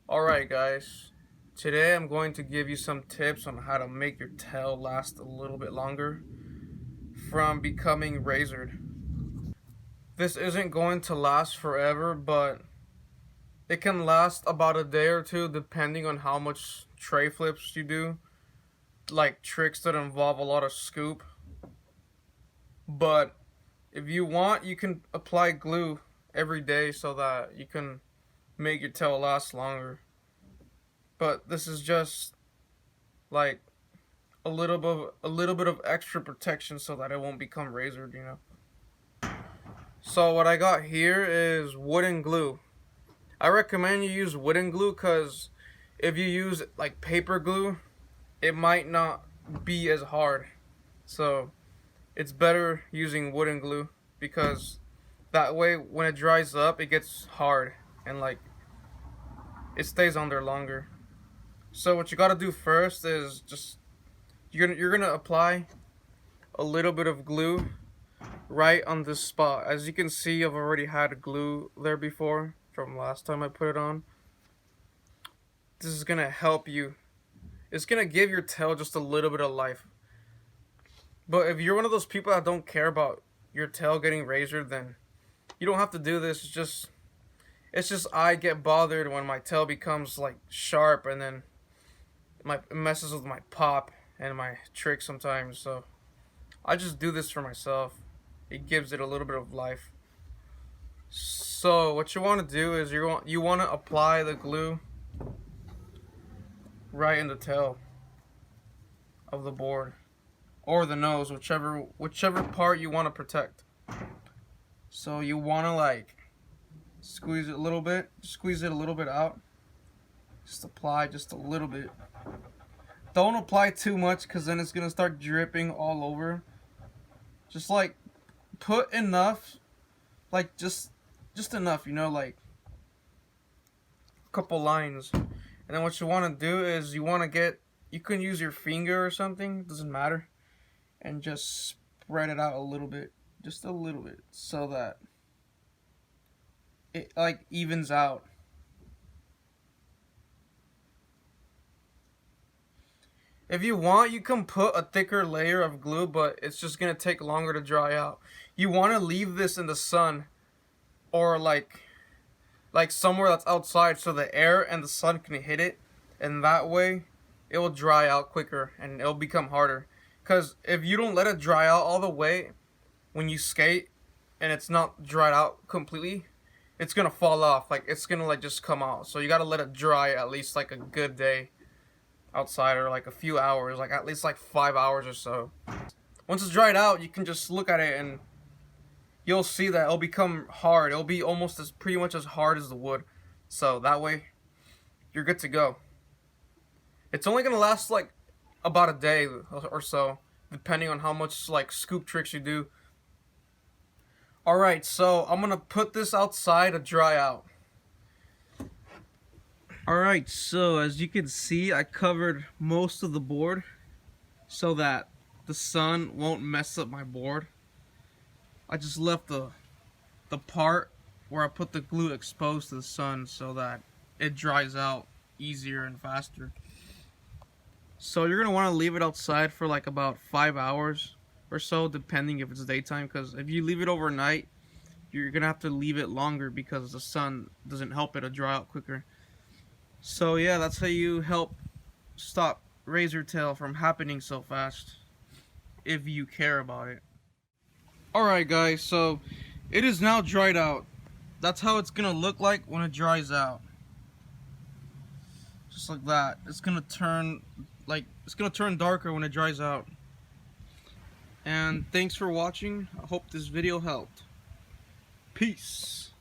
Alright guys, today I'm going to give you some tips on how to make your tail last a little bit longer from becoming razored. This isn't going to last forever, but it can last about a day or two depending on how much tray flips you do, like tricks that involve a lot of scoop. But if you want, you can apply glue every day so that you can make your tail last longer. But this is just like a little bit of extra protection so that it won't become razored. So what I got here is wooden glue. I recommend you use wooden glue because if you use like paper glue, it might not be as hard. So it's better using wooden glue because that way when it dries up, it gets hard and like it stays on there longer. So what you gotta do first is just you're gonna apply a little bit of glue right on this spot. As you can see, I've already had glue there before from last time I put it on. This is gonna help you. It's gonna give your tail just a little bit of life. But if you're one of those people that don't care about your tail getting razored, then you don't have to do this. It's just I get bothered when my tail becomes like sharp and then it messes with my pop and my trick sometimes. So I just do this for myself. It gives it a little bit of life. So what you want to do is you want to apply the glue right in the tail of the board or the nose, whichever part you want to protect. So you want to like squeeze it a little bit, squeeze it a little bit out. Just apply just a little bit. Don't apply too much because then it's gonna start dripping all over. Just like put enough, like just enough, like a couple lines. And then what you want to do is you can use your finger or something, doesn't matter, and just spread it out a little bit, just a little bit, so that it like evens out. If you want, you can put a thicker layer of glue, but it's just gonna take longer to dry out. You want to leave this in the sun or like somewhere that's outside so the air and the sun can hit it, and that way it will dry out quicker and it'll become harder. Because if you don't let it dry out all the way when you skate and it's not dried out completely, it's gonna fall off. Like it's gonna like just come out. So you gotta let it dry at least like a good day outside, or like a few hours, like at least like 5 hours or so. Once it's dried out, you can just look at it and you'll see that it'll become hard. It'll be almost pretty much as hard as the wood. So that way you're good to go. It's only gonna last like about a day or so, depending on how much like scoop tricks you do. Alright, so I'm gonna put this outside to dry out. Alright, so as you can see, I covered most of the board so that the sun won't mess up my board. I just left the part where I put the glue exposed to the sun so that it dries out easier and faster. So you're going to want to leave it outside for like about 5 hours or so, depending if it's daytime, because if you leave it overnight, you're going to have to leave it longer because the sun doesn't help it to dry out quicker. So yeah, that's how you help stop razor tail from happening so fast, if you care about it. Alright guys, so it is now dried out. That's how it's gonna look like when it dries out. Just like that. It's gonna turn darker when it dries out. And thanks for watching. I hope this video helped. Peace.